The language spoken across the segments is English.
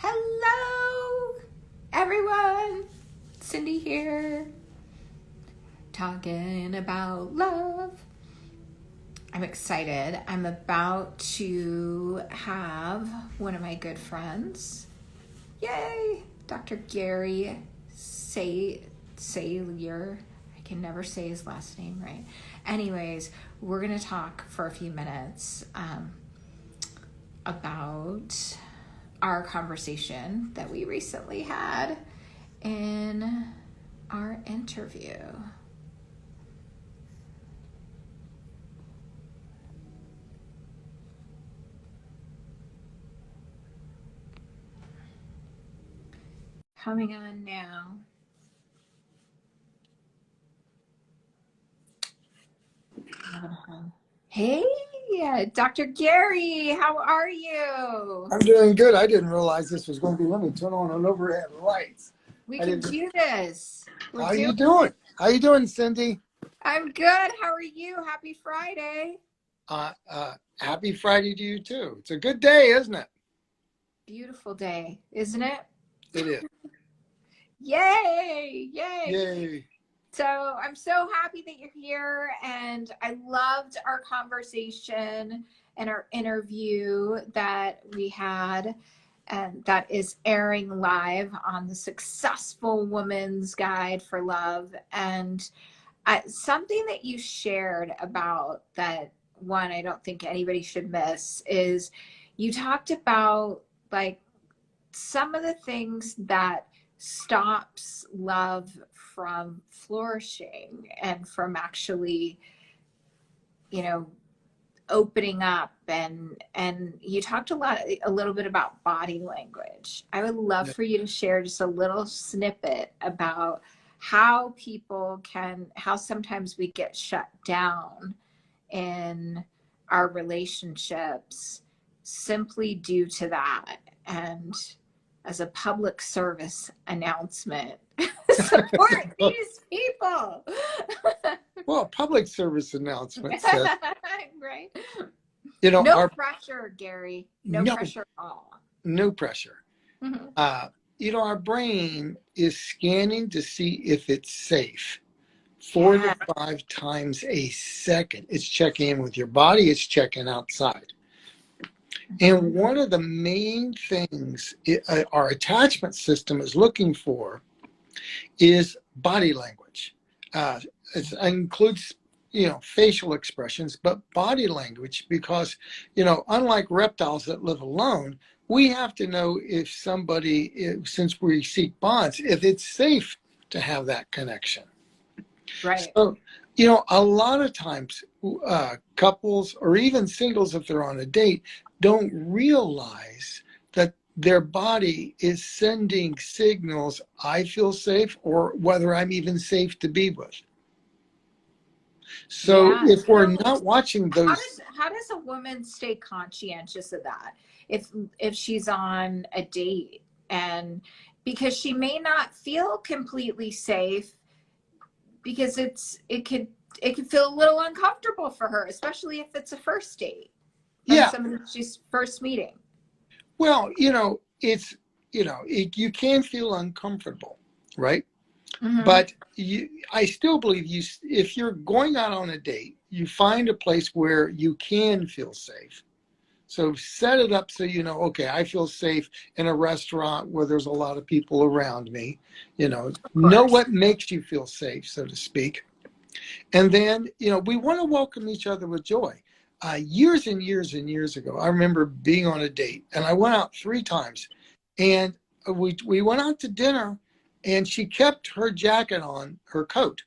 Hello, everyone. Cindy here, talking about love. I'm excited. I'm about to have one of my good friends, yay, Dr. Gary Salier. I can never say his last name right. Anyways, we're going to talk for a few minutes about our conversation that we recently had in our interview. Coming on now. Hey, Dr. Gary, how are you? I'm doing good. I didn't realize this was going to be. Let me turn on an overhead lights. We can do this. How are you doing? How you doing, Cindy? I'm good. How are you? Happy Friday. Happy Friday to you too. It's a good day, isn't it? Beautiful day, isn't it? It is. Yay! Yay! Yay! So I'm so happy that you're here, and I loved our conversation and our interview that we had, and that is airing live on the Successful Woman's Guide for Love. And something that you shared about that one I don't think anybody should miss is you talked about like some of the things that stops love from flourishing and from actually, opening up, and you talked a little bit about body language. I would love for you to share just a little snippet about how sometimes we get shut down in our relationships simply due to that. And as a public service announcement, support these people. Well, public service announcement says, right? No pressure, Gary. No pressure at all. No pressure. Mm-hmm. Our brain is scanning to see if it's safe 4 to 5 times a second. It's checking in with your body. It's checking outside. And one of the main things our attachment system is looking for is body language. It includes, facial expressions, but body language, because, unlike reptiles that live alone, we have to know if somebody, since we seek bonds, if it's safe to have that connection. Right. So, a lot of times couples or even singles, if they're on a date, don't realize that their body is sending signals, I feel safe, or whether I'm even safe to be with. So if we're not watching those... How does a woman stay conscientious of that if she's on a date, and because she may not feel completely safe, because it could feel a little uncomfortable for her, especially if it's a first date. Somebody she's first meeting. Well, it's, you can feel uncomfortable, right? Mm-hmm. But I still believe if you're going out on a date, you find a place where you can feel safe. So set it up so okay, I feel safe in a restaurant where there's a lot of people around me. Know what makes you feel safe, so to speak. And then, we want to welcome each other with joy. Years and years and years ago, I remember being on a date, and I went out 3 times, and we went out to dinner, and she kept her jacket on, her coat,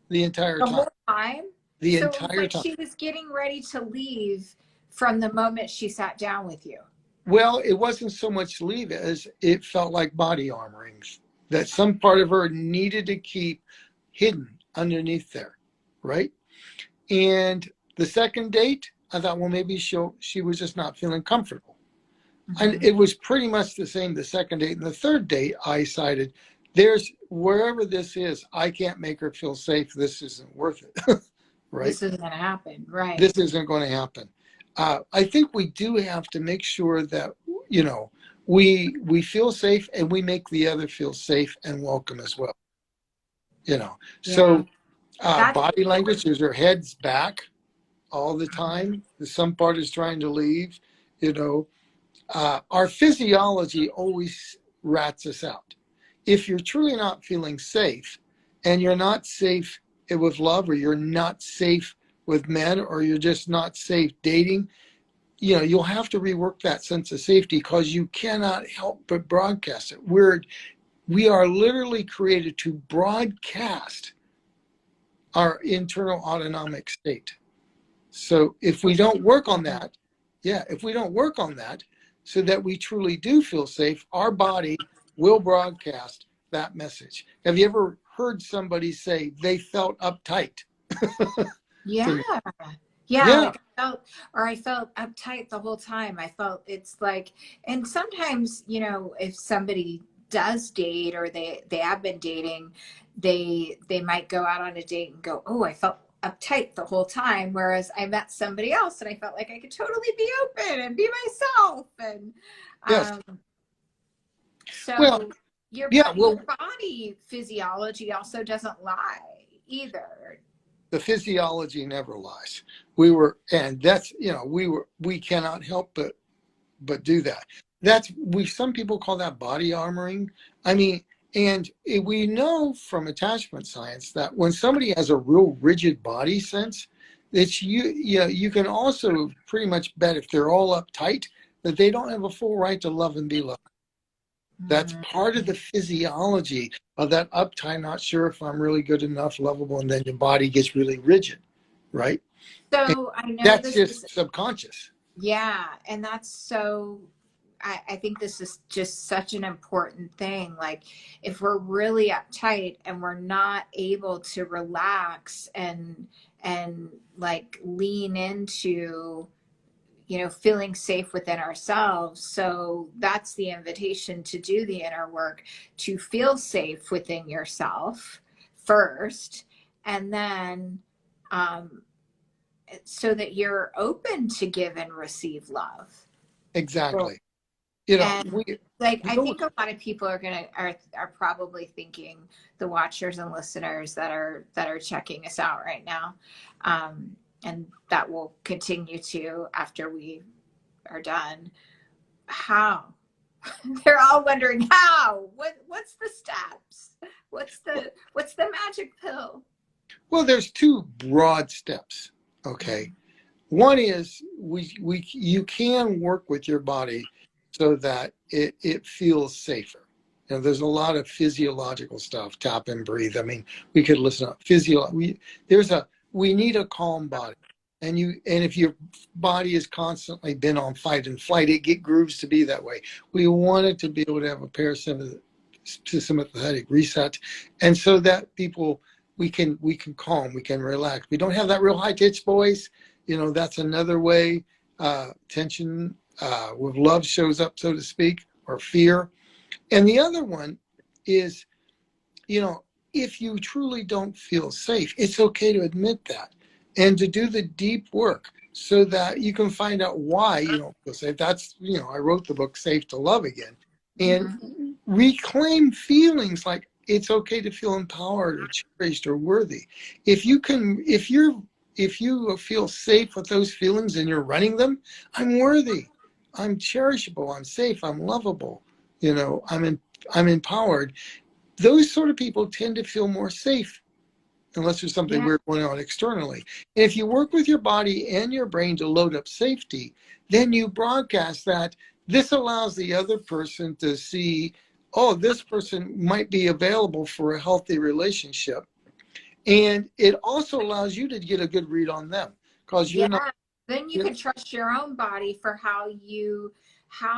the entire time. The whole time? The entire time. She was getting ready to leave from the moment she sat down with you. Well, it wasn't so much leave as it felt like body armoring, that some part of her needed to keep hidden underneath there, right? And the second date, I thought, well, maybe she was just not feeling comfortable. Mm-hmm. And it was pretty much the same the second date. And the third date, I decided, wherever this is, I can't make her feel safe. This isn't worth it. Right? This isn't going to happen, right? This isn't going to happen. I think we do have to make sure that, you know, we feel safe and we make the other feel safe and welcome as well. You know, Yeah. so That's body language is her head's back all the time. Some part is trying to leave. You know, our physiology always rats us out. If you're truly not feeling safe, and you're not safe with love, or you're not safe with men, or you're just not safe dating, you know, you'll have to rework that sense of safety, because you cannot help but broadcast it. We are literally created to broadcast our internal autonomic state. So if we don't work on that, yeah, if we don't work on that so that we truly do feel safe, our body will broadcast that message. Have you ever heard somebody say they felt uptight? yeah. To me? Yeah, Yeah, like I felt uptight the whole time. I felt it's like, and sometimes, if somebody does date or they have been dating, they might go out on a date and go, "Oh, I felt uptight the whole time." Whereas I met somebody else and I felt like I could totally be open and be myself. And yes. um, Well, so yeah, your well, body physiology also doesn't lie either. the physiology never lies. We were, and that's, you know, we cannot help but do that. Some people call that body armoring. I mean, and we know from attachment science that when somebody has a real rigid body sense, you can also pretty much bet, if they're all uptight, that they don't have a full right to love and be loved. That's part of the physiology of that uptight, not sure if I'm really good enough, lovable, and then your body gets really rigid, right? And So I know that's this is, just subconscious. yeah, and that's so, I think this is just such an important thing. Like, if we're really uptight and we're not able to relax and like lean into, feeling safe within ourselves. So that's the invitation to do the inner work, to feel safe within yourself first, and then um, so that you're open to give and receive love. Exactly. You know, And like, we I go, think a lot of people are probably thinking, the watchers and listeners that are checking us out right now, and that will continue to after we are done. How? They're all wondering how. What's the steps? What's the magic pill? well, there's two broad steps. Okay. One is you can work with your body so that it feels safer. You know, there's a lot of physiological stuff, tap and breathe. I mean, we could listen up. We need a calm body. And if your body has constantly been on fight and flight, it get grooves to be that way. We want it to be able to have a parasympathetic reset, and so that we can calm, we can relax. We don't have that real high pitched voice. You know, that's another way tension with love shows up, so to speak, or fear. And the other one is, you know, if you truly don't feel safe, it's okay to admit that and to do the deep work so that you can find out why you don't feel safe. That's, I wrote the book Safe to Love Again, and Mm-hmm. reclaim feelings like it's okay to feel empowered or cherished or worthy. If you feel safe with those feelings and you're running them, I'm worthy, I'm cherishable, I'm safe, I'm lovable, I'm empowered. Those sort of people tend to feel more safe unless there's something Yeah. weird going on externally. And if you work with your body and your brain to load up safety, then you broadcast that. This allows the other person to see, oh, this person might be available for a healthy relationship. And it also allows you to get a good read on them, because you're Yeah. not, Then you you know, can trust your own body for how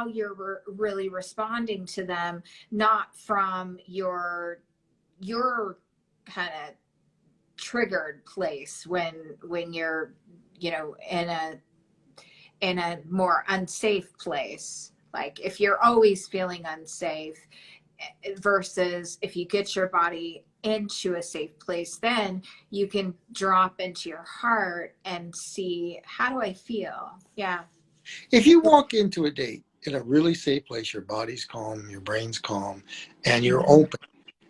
you're really responding to them, not from your kind of triggered place when you're in a more unsafe place. Like, if you're always feeling unsafe, versus if you get your body into a safe place, then you can drop into your heart and see, how do I feel? Yeah. if you walk into a date in a really safe place. Your body's calm, your brain's calm, and you're Mhm. open.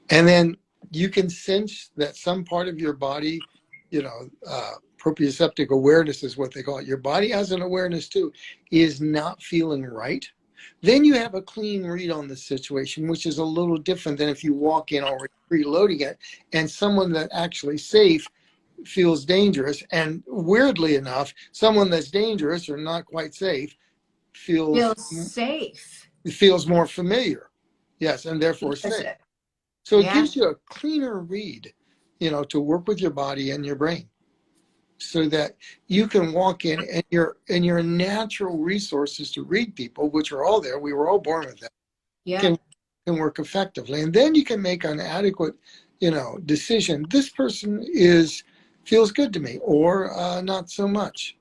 And then you can sense that some part of your body, proprioceptive awareness is what they call it. Your body has an awareness too, is not feeling right. Then you have a clean read on the situation, which is a little different than if you walk in already preloading it and someone that actually safe feels dangerous. And weirdly enough, someone that's dangerous or not quite safe feels Feel safe. feels more familiar. Yes, and therefore Because safe. So it yeah, gives you a cleaner read, to work with your body and your brain so that you can walk in and your natural resources to read people, which are all there. We were all born with that, yeah, can work effectively. And then you can make an adequate, decision. This person feels good to me or not so much,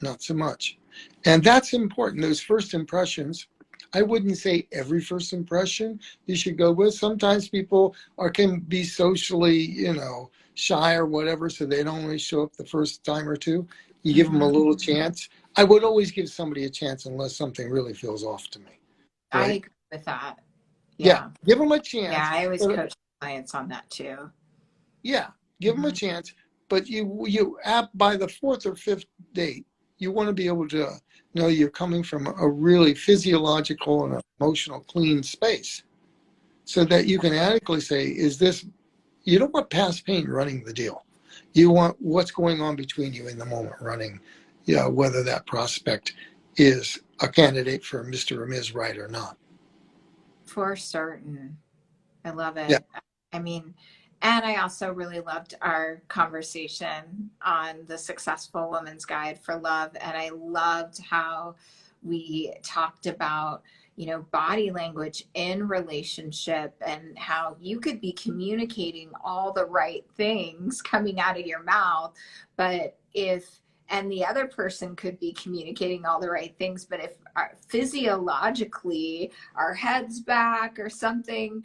not so much. And that's important. Those first impressions, I wouldn't say every first impression you should go with. Sometimes people can be socially, shy or whatever, so they don't always show up the first time or two. You give them a hmm little chance. I would always give somebody a chance unless something really feels off to me, I right? agree with that. Yeah, Yeah, give them a yeah. chance. I always But coach clients on that too. yeah, give them a hmm chance. But by the fourth or fifth date, you want to be able to know you're coming from a really physiological and emotional clean space, so that you can adequately say, is this, you don't want past pain running the deal. You want what's going on between you in the moment running, whether that prospect is a candidate for Mr. or Ms. Right or not. For certain. I love Yeah, it. I mean, and I also really loved our conversation on the Successful Woman's Guide for Love. And I loved how we talked about, body language in relationship and how you could be communicating all the right things coming out of your mouth. But and the other person could be communicating all the right things, but if physiologically our head's back or something,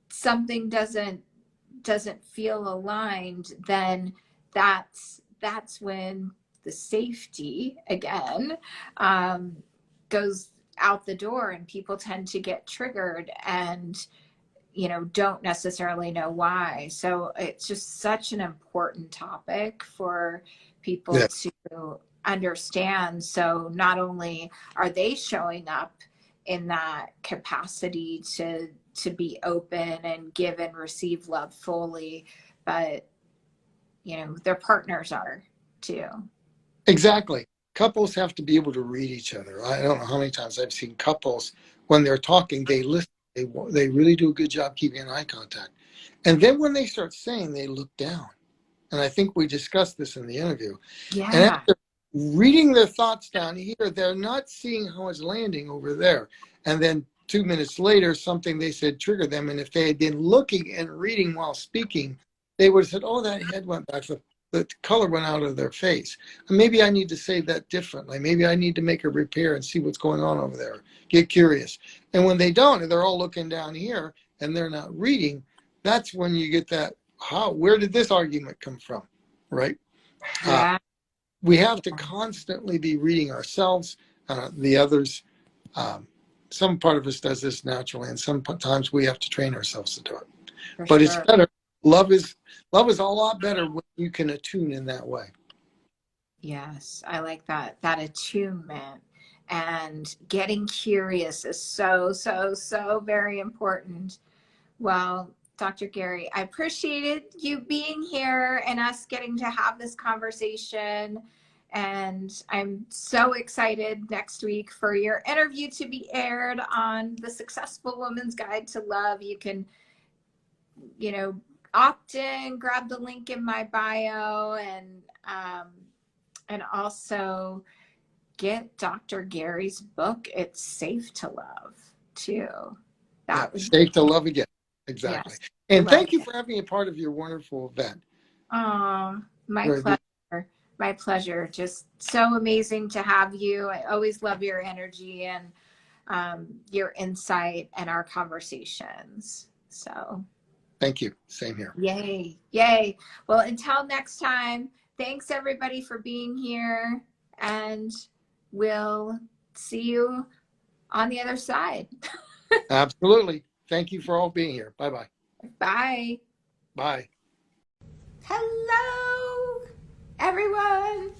something doesn't feel aligned, then that's when the safety again goes out the door, and people tend to get triggered and don't necessarily know why. So it's just such an important topic for people yeah, to understand. So not only are they showing up in that capacity to be open and give and receive love fully, but their partners are too. exactly. Couples have to be able to read each other. I don't know how many times I've seen couples when they're talking, they listen. They really do a good job keeping an eye contact. And then when they start saying, they look down. And I think we discussed this in the interview. And Yeah. after reading their thoughts down here, they're not seeing how it's landing over there. And then 2 minutes later, something they said triggered them. And if they had been looking and reading while speaking, they would have said, oh, that head went back. The color went out of their face. And maybe I need to say that differently. Maybe I need to make a repair and see what's going on over there. Get curious. And when they don't, and they're all looking down here and they're not reading, that's when you get that, where did this argument come from, right? Uh, Yeah. we have to constantly be reading ourselves, the others. Um, some part of us does this naturally, and sometimes we have to train ourselves to do it. For But it's sure. better. Love is a lot better when you can attune in that way. Yes, I like that attunement, and getting curious is so, so, so very important. Well, Dr. Gary, I appreciated you being here and us getting to have this conversation. And I'm so excited next week for your interview to be aired on the Successful Woman's Guide to Love. You can, you know, opt in, grab the link in my bio, and also get Dr. Gary's book, It's Safe to Love, too. Yeah, That would be, safe to love again. Exactly. yes, And love thank you it. for having me a part of your wonderful event. Oh, my Very good. pleasure. My pleasure. Just so amazing to have you. I always love your energy and your insight and our conversations. So, Thank you. Same here. yay, yay. Well, until next time, thanks everybody for being here, and we'll see you on the other side. Absolutely. Thank you for all being here. Bye-bye. Bye. Bye. Hello, everyone.